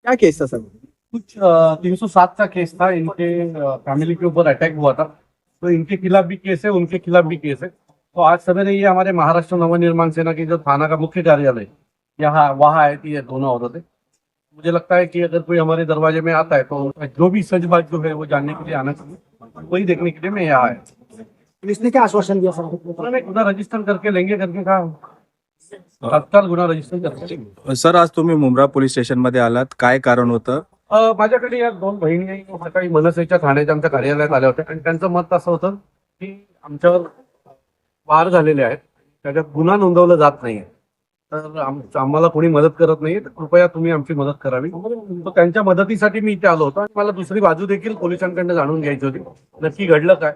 क्या केस था सर? कुछ 307 का केस था। इनके फैमिली के ऊपर अटैक हुआ था, तो इनके खिलाफ भी केस है, उनके खिलाफ भी केस है। तो आज सवेरे ये हमारे महाराष्ट्र नवनिर्माण सेना की जो थाना का मुख्य कार्यालय यहाँ वहाँ आई थी, ये दोनों औरतें। मुझे लगता है कि अगर कोई हमारे दरवाजे में आता है तो जो भी सच बात जो है वो जानने के लिए आना चाहिए। वही देखने के लिए मैं यहाँ आया। पुलिस ने क्या आश्वासन दिया सर? उन्होंने गुना रजिस्टर करके लेंगे करके कहा, तत्काल गुन्हा रजिस्टर करके लेंगे। सर, आज तुम्ही मुंब्रा पोलीस स्टेशन मध्ये आलात, काय कारण होतं? माझ्याकडे या दोन बहिणी सकाळी मनसेच्या ठाण्याच्या आमच्या कार्यालयात आल्या होत्या आणि त्यांचं मत असं होतं की आमच्यावर वार झालेले आहेत, त्याच्यात गुन्हा नोंदवला जात नाहीये, तर आम्हाला कोणी मदत करत नाहीये, तर कृपया तुम्ही आमची मदत करावी. तर त्यांच्या मदतीसाठी मी इथे आलो होतो आणि मला दुसरी बाजू देखील पोलिसांकडनं जाणून घ्यायची होती, नक्की घडलं काय.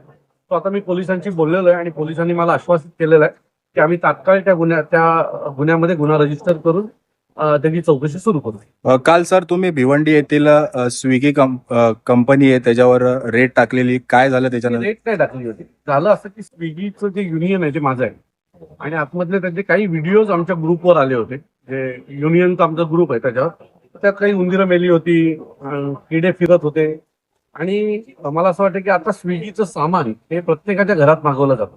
तो आता मी पोलिसांशी बोललेलो आहे आणि पोलिसांनी मला आश्वासित केलेलं आहे की आम्ही तात्काळ त्या गुन्ह्यामध्ये गुन्हा रजिस्टर करून त्याची चौकशी सुरू करू. काल सर तुम्ही भिवंडी येथील स्विगी कंपनी आहे त्याच्यावर रेट टाकलेली, काय झालं त्याच्यानंतर? रेट नाही टाकली होती. झालं असं की स्विगीचं जे युनियन आहे ते माझं आहे आणि आतमधले त्यांचे काही व्हिडिओज आमच्या ग्रुपवर आले होते, जे युनियनचा आमचा ग्रुप आहे त्याच्यावर. त्यात काही उंदीरं मेली होती, किडे फिरत होते आणि मला असं वाटतं की आता स्विगीचं सामान हे प्रत्येकाच्या घरात मागवलं जातं.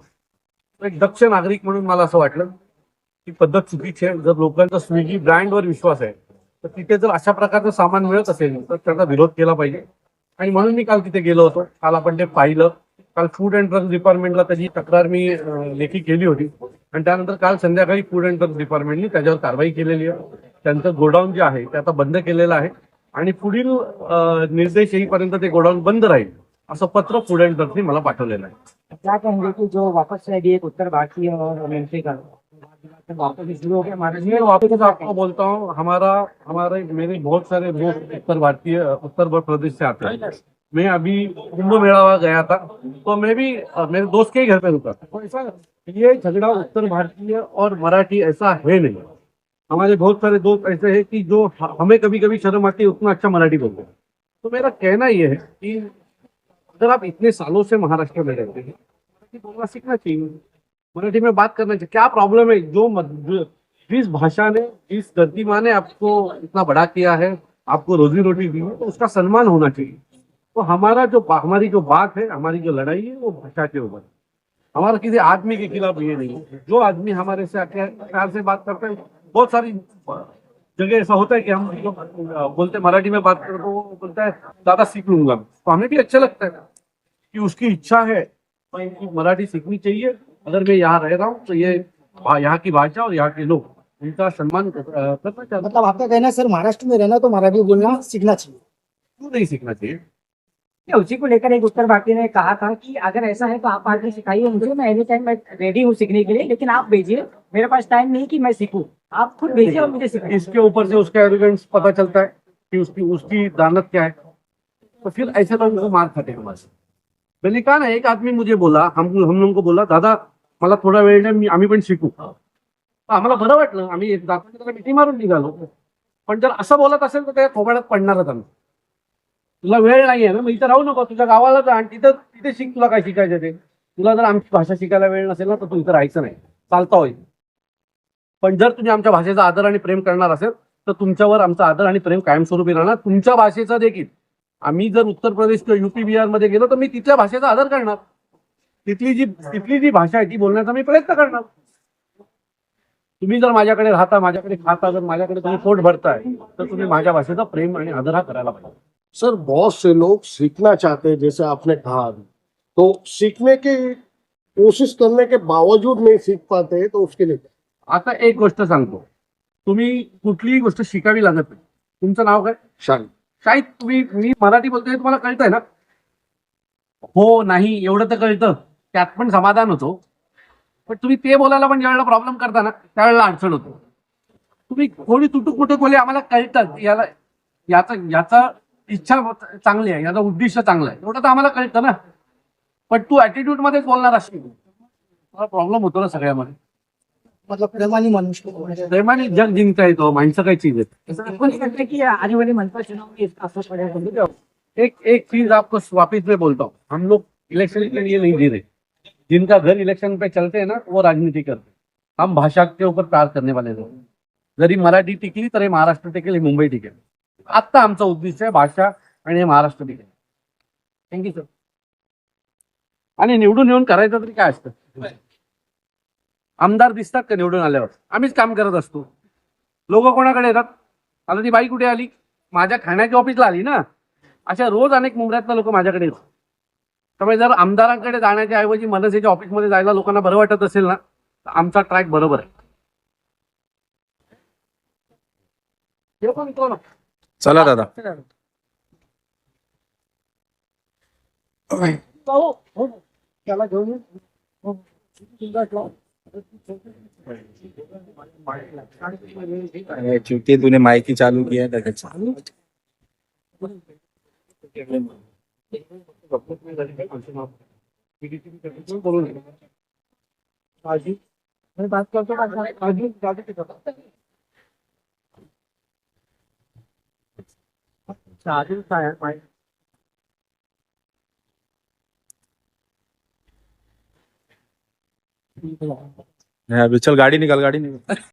एक दक्ष नागरिक म्हणून मला असं वाटलं ही पद्धत चुकीची आहे. जर लोकांचा स्विगी ब्रँडवर विश्वास आहे तर तिथे जर अशा प्रकारचं सामान मिळत असेल तर त्याचा विरोध केला पाहिजे आणि म्हणून मी काल तिथे गेलो होतो. काल आपण ते पाहिलं. काल फूड अँड ड्रग्स डिपार्टमेंटला त्याची तक्रार मी लेखी केली होती आणि त्यानंतर काल संध्याकाळी फूड अँड ड्रग्स डिपार्टमेंटने त्याच्यावर कारवाई केलेली आहे. त्यांचं गोडाऊन जे आहे ते आता बंद केलेलं आहे आणि पुढील निर्देश येईपर्यंत ते गोडाऊन बंद राहील असं पत्र फूड अँड ड्रग्सने मला पाठवलेलं आहे. क्या कहेंगे कि जो वापस से अभी एक उत्तर भारतीय और एमपी का वापस शुरू हो गया मैं वापस आपको बोलता हूँ, हमारे मेरे बहुत सारे दोस्त उत्तर प्रदेश से आते हैं. मैं अभी कुंभ मेला गया था तो मैं भी मेरे दोस्त के ही घर पे रुका था. तो ऐसा ये झगड़ा उत्तर भारतीय और मराठी ऐसा है नहीं. हमारे बहुत सारे दोस्त ऐसे हैं कि जो हमें कभी कभी शर्म आती है उतना अच्छा मराठी बोलते हैं. तो मेरा कहना ये है कि अगर आप इतने सालों से महाराष्ट्र में रहते हैं, मराठी बोलना सीखना चाहिए, मराठी में बात करना चाहिए. क्या प्रॉब्लम है? जिस भाषा ने, जिस धरती माँ ने आपको इतना बड़ा किया है, आपको रोजी रोटी दी है, तो उसका सम्मान होना चाहिए. तो हमारी जो बात है, हमारी जो लड़ाई है वो भाषा के ऊपर. हमारा किसी आदमी के खिलाफ ये नहीं है. जो आदमी हमारे से प्यार से बात करते हैं, बहुत सारी जगह ऐसा होता है कि हम जो बोलते मराठी में बात करते वो बोलता है ज्यादा सीख लूंगा. तो हमें भी अच्छा लगता है कि उसकी इच्छा है कि मराठी सीखनी चाहिए. अगर मैं यहाँ रह रहा हूँ तो ये यहाँ की भाषा और यहाँ के लोग इनका सम्मान करना चाहते हैं. मतलब आपका कहना है सर, महाराष्ट्र में रहना तो मराठी बोलना सीखना चाहिए. क्यों नहीं सीखना चाहिए? उसी को लेकर एक उत्तर भारतीय ने कहा था कि अगर ऐसा है तो आप आगे सिखाइए मुझे, मैं एनी टाइम मैं रेडी हूँ सीखने के लिए, लेकिन आप भेजिए, मेरे पास टाइम नहीं कि मैं सीखूं, आप खुद भेजिए और मुझे सिखाइए. इसके ऊपर से उसका एरोगेंस पता चलता है कि उसकी दानत क्या है. तो फिर ऐसे लोगों को मार खाते हैं हमारे. मैंने कहा ना, एक आदमी मुझे बोला, हम लोगों को बोला, दादा मला थोडा वेळ द्या, आम्ही पण शिकू. आम्हाला बरं वाटलं, आम्ही जाताना मिठी मारून निघालो. पण जर असं बोलत असेल तर त्या थोबाड्यात पडणारच आम्ही. तुला वेळ नाही आहे ना, मग इथं राहू नको, तुझ्या गावाला जा आणि तिथे शिक. तुला काय शिकायचं ते. तुला जर आमची भाषा शिकायला वेळ नसेल ना तर तू इथं राहायचं नाही, चालता होईल. पण जर तुम्ही आमच्या भाषेचा आदर आणि प्रेम करणार असेल तर तुमच्यावर आमचा आदर आणि प्रेम कायमस्वरूपी राहणार. तुमच्या भाषेचा देखील. आम्ही जर उत्तर प्रदेश किंवा युपी बिहार मध्ये गेलो तर मी तिथल्या भाषेचा आदर करणार. तिथली जी भाषा आहे ती बोलण्याचा मी प्रयत्न करणार. तुम्ही जर माझ्याकडे राहता, माझ्याकडे खाता, जर माझ्याकडे तुम्ही पोट भरताय तर तुम्ही माझ्या भाषेचा प्रेम आणि आदर हा करायला पाहिजे. सर, बहुत से लोग सीखना चाहते हैं, जैसे आपने कहा, तो सीखने की कोशिश करने के बावजूद नहीं सीख पाते, तो उसके लिए आता एक गोष्ट सांगतो, तुम्ही कुठलीही गोष्ट शिकावी लागत नाही. तुमचं नाव काय? शान. शाहीद, मी मराठी बोलतोय तुम्हाला कळतंय ना? हो नाही एवढं तर कळतं, त्यात पण समाधान होतो. पण तुम्ही ते बोलायला पण ज्यावेळेला प्रॉब्लेम करता ना त्यावेळेला अडचण होतो. तुम्ही कोणी तुटूक मोठे बोले आम्हाला कळतं, याचा इच्छा चांगली आहे, याचा उद्दिष्ट चांगला आहे, एवढं तर आम्हाला कळतं ना. पण तू ऍटिट्यूड मध्येच बोलणार असेल प्रॉब्लेम होतो ना सगळ्यामध्ये. मतलब प्रेमानी मनुष्य. प्रेमाने जग जिंकता येतो. माणसं काय चीज आहे. आपको नहीं लगता कि आने वाले मनपा चुनाव में इसका असर पड़ेगा? एक चीज आपको वापिस में बोलता हूँ, हम लोग इलेक्शन के लिए नहीं जी रहे. जिनका घर इलेक्शन पे चलते हैं ना वो राजनीति करते हैं. हम भाषा के ऊपर प्यार करने वाले लोग. जरी मराठी टिकली तरी महाराष्ट्र टिकेल, मुंबई टिकेल. आत्ता आमचा उद्देश आहे भाषा आणि हे महाराष्ट्र दिले. Thank you sir. आणि निवडून येऊन करायचं तरी काय असतं? आमदार दिसतात का निवडून आल्यावर? आम्हीच काम करत असतो. लोक कोणाकडे येतात? आता ती बाई कुठे आली? माझ्या खाण्याच्या ऑफिसला आली ना. अशा रोज अनेक मुंबईतनं लोक माझ्याकडे येतात. त्यामुळे जर आमदारांकडे जाण्याच्या ऐवजी मनसेच्या ऑफिसमध्ये जायला लोकांना बरं वाटत असेल ना, तर आमचा ट्रॅक बरोबर आहे. हे पण कोण? चला दादा. हो, हो. त्याला घेऊन ये. हो. चूंकि तूने माइक ही चालू किया है त्याच्या काळजी. मी बात करतो का? काळजी काळजी घेतो. चालेल काय माहिती. अभी चल गाड़ी निकाल.